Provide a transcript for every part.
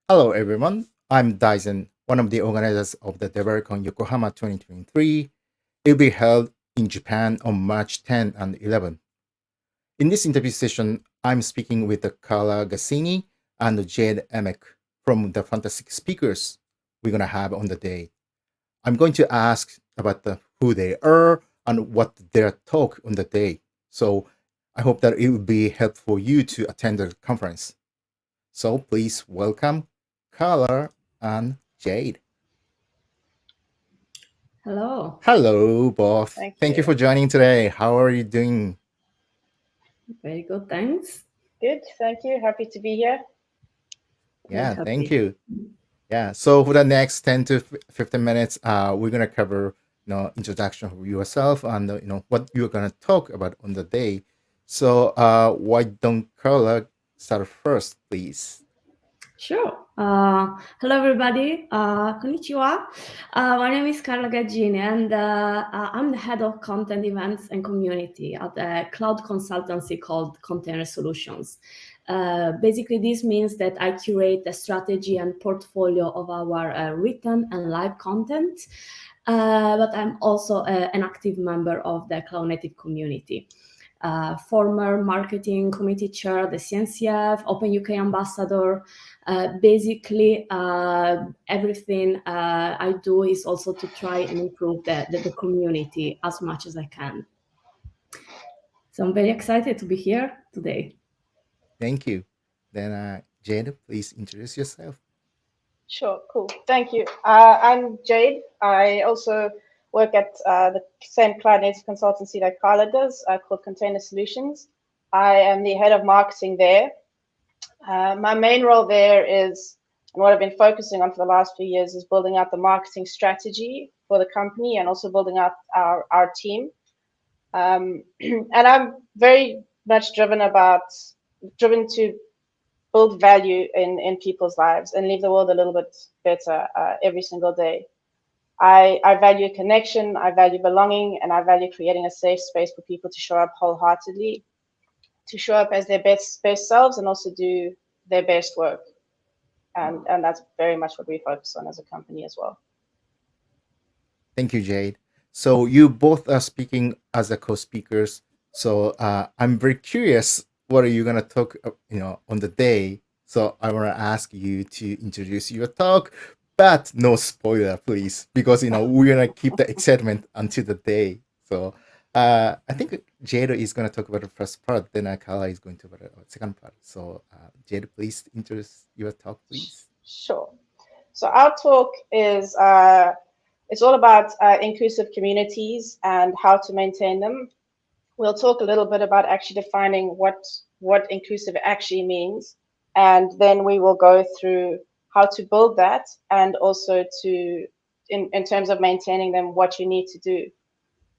Hello, everyone. I'm Dyson, one of the organizers of the DevRelCon Yokohama 2023. It will be held in Japan on March 10 and 11. In this interview session, I'm speaking with Carla Gaggini and Jade Amic from the fantastic speakers we're going to have on the day. I'm going to ask about who they are and what their talk on the day. So I hope that it will be helpful for you to attend the conference. So please welcome Carla and Jade. Hello. Hello, both. Thank Thank you you. for joining today. How are you doing? Very good, thanks. Good, thank you. Happy to be here. Very Yeah, thank happy. you. Yeah, so for the next 10 to 15 minutes, we're going to cover, introduction of yourself and, what you're going to talk about on the day. So why don't Carla start first, please? Sure. Hello, everybody. Konnichiwa. My name is Carla Gaggini, and I'm the head of content events and community at a cloud consultancy called Container Solutions. Basically, this means that I curate the strategy and portfolio of our written and live content, but I'm also an active member of the Cloud Native community. Former marketing committee chair, the CNCF, Open UK ambassador. Basically, everything I do is also to try and improve the community as much as I can. So I'm very excited to be here today. Thank you. Then, Jade, please introduce yourself. Sure, cool. Thank you. I'm Jade. I also work at the same cloud native consultancy that Carla does, called Container Solutions. I am the head of marketing there. My main role there is, and what I've been focusing on for the last few years, is building out the marketing strategy for the company and also building out our team. And I'm very much driven to build value in people's lives and leave the world a little bit better every single day. I value connection, I value belonging, and I value creating a safe space for people to show up wholeheartedly, to show up as their best selves, and also do their best work. And that's very much what we focus on as a company as well. Thank you, Jade. So you both are speaking as a co-speakers. So I'm very curious, what are you gonna talk, on the day? So I want to ask you to introduce your talk, but no spoiler, please, because we're gonna keep the excitement until the day. So I think Jade is gonna talk about the first part, then Akala is going to talk about the second part. So Jade, please introduce your talk, please. Sure. So our talk is it's all about inclusive communities and how to maintain them. We'll talk a little bit about actually defining what inclusive actually means, and then we will go through how to build that, and also in terms of maintaining them, what you need to do.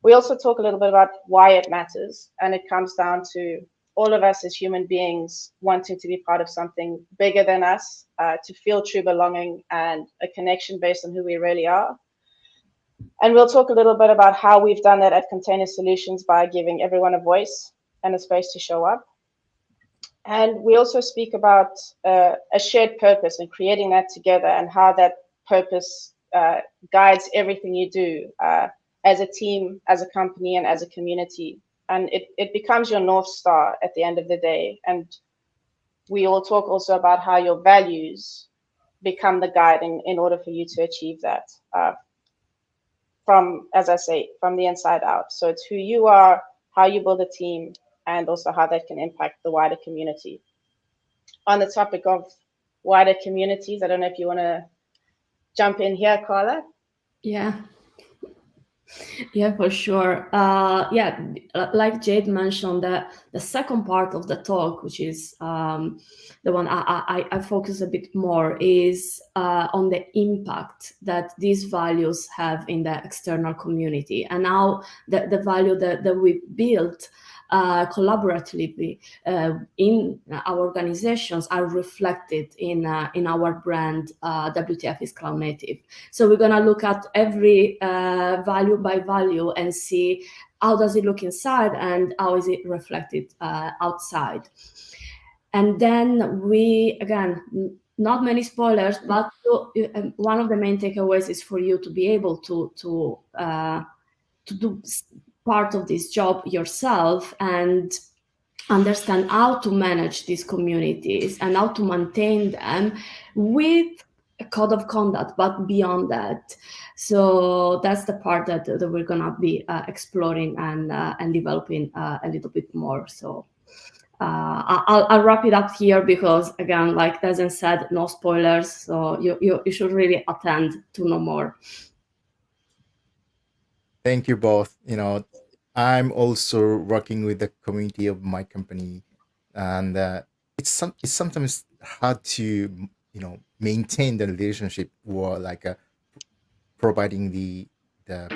We also talk a little bit about why it matters, and it comes down to all of us as human beings wanting to be part of something bigger than us, to feel true belonging and a connection based on who we really are. And we'll talk a little bit about how we've done that at Container Solutions by giving everyone a voice and a space to show up. And we also speak about a shared purpose and creating that together, and how that purpose guides everything you do as a team, as a company, and as a community. And it becomes your North Star at the end of the day. And we all talk also about how your values become the guide in order for you to achieve that. From, as I say, from the inside out. So it's who you are, how you build a team, and also how that can impact the wider community. On the topic of wider communities, I don't know if you want to jump in here, Carla. Yeah. Yeah, for sure. Like Jade mentioned, the second part of the talk, which is the one I focus a bit more, is on the impact that these values have in the external community, and how the value that we built collaboratively in our organizations are reflected in our brand. WTF is Cloud Native. So we're gonna look at every value by value and see how does it look inside and how is it reflected outside. And then we again not many spoilers, but one of the main takeaways is for you to be able to do part of this job yourself and understand how to manage these communities and how to maintain them with a code of conduct, but beyond that. So that's the part that we're gonna be exploring and developing a little bit more. So I'll wrap it up here because, again, like Dazen said, no spoilers. So you should really attend to know more. Thank you both. I'm also working with the community of my company, and it's sometimes hard to maintain the relationship or like providing the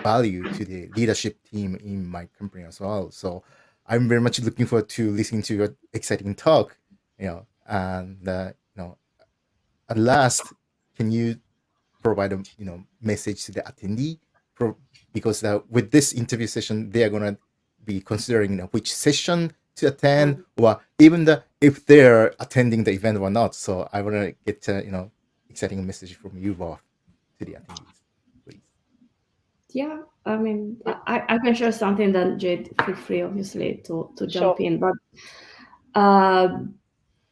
value to the leadership team in my company as well. So I'm very much looking forward to listening to your exciting talk. And at last, can you provide a message to the attendee? Pro- because with this interview session, they are gonna be considering which session to attend, or even if they're attending the event or not. So I want to get exciting message from you both to the attendees, please. Yeah, I mean, I can share something, then Jade, feel free, obviously, to jump Sure. in. But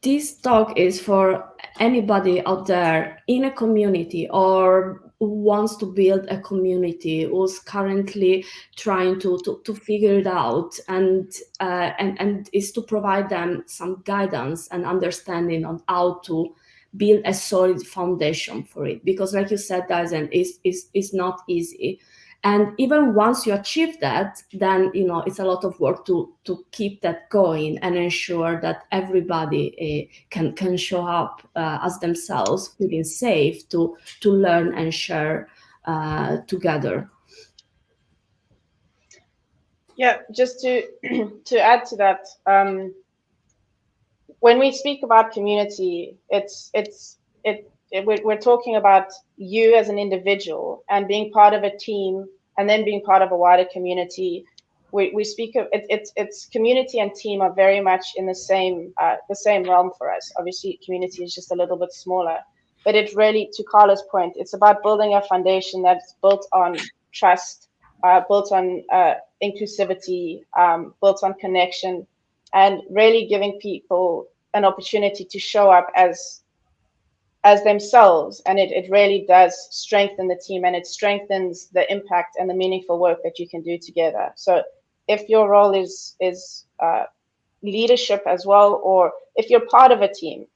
this talk is for anybody out there in a community or who wants to build a community, who's currently trying to figure it out, and is to provide them some guidance and understanding on how to build a solid foundation for it. Because, like you said, Daisen, is not easy. And even once you achieve that, then it's a lot of work to keep that going and ensure that everybody can show up as themselves, feeling safe to learn and share together. Yeah, just to to add to that, when we speak about community, we're talking about you as an individual and being part of a team, and then being part of a wider community. We speak of it's community and team are very much in the same realm for us. Obviously, community is just a little bit smaller, but it really, to Carla's point, it's about building a foundation that's built on trust, built on inclusivity, built on connection, and really giving people an opportunity to show up as themselves. And it really does strengthen the team, and it strengthens the impact and the meaningful work that you can do together. So if your role is leadership as well, or if you're part of a team,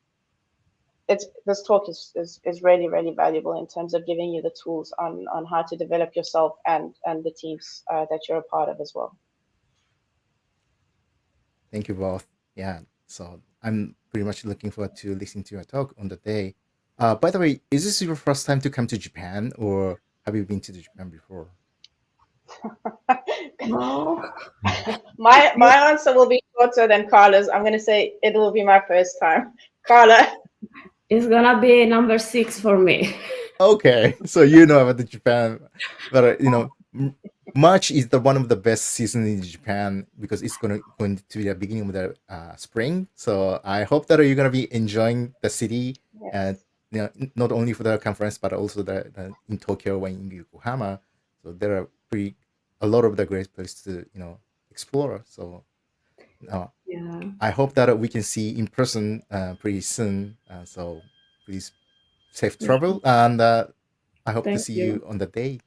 this talk is really, really valuable in terms of giving you the tools on how to develop yourself and the teams that you're a part of as well. Thank you both. Yeah. So I'm pretty much looking forward to listening to your talk on the day. By the way, is this your first time to come to Japan, or have you been to Japan before? No. My answer will be shorter than Carla's. I'm going to say it will be my first time. Carla. It's gonna be number 6 for me. Okay, so you know about the Japan, but March is one of the best seasons in Japan because it's going to be the beginning of the spring. So I hope that you're gonna be enjoying the city, and not only for the conference but also the in Tokyo and in Yokohama. So there are a lot of the great places to explore. So Yeah. I hope that we can see in person pretty soon. So please safe travel, and I hope to Thank see you. you on the day.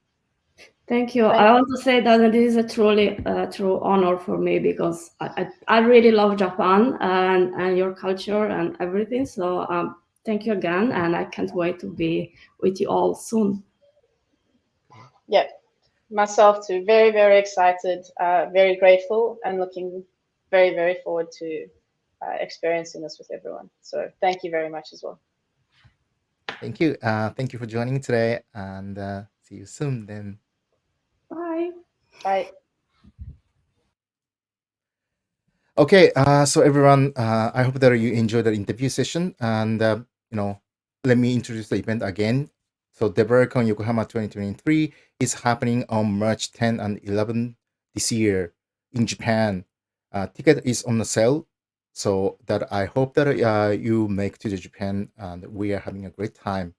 Thank you. I want to say that this is a truly true honor for me because I really love Japan and your culture and everything. So thank you again, and I can't wait to be with you all soon. Yeah, myself too. Very, very excited, very grateful, and looking very, very forward to experiencing this with everyone. So thank you very much as well. Thank you. Thank you for joining today, and see you soon then. Bye. Bye. Okay, so everyone, I hope that you enjoyed the interview session, and let me introduce the event again. So DevRelCon Yokohama 2023 is happening on March 10 and 11 this year in Japan. Ticket is on the sale, So that I hope that you make to the Japan and we are having a great time.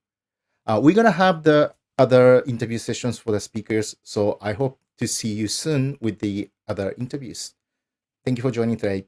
We're gonna have the other interview sessions for the speakers. So I hope to see you soon with the other interviews. Thank you for joining today.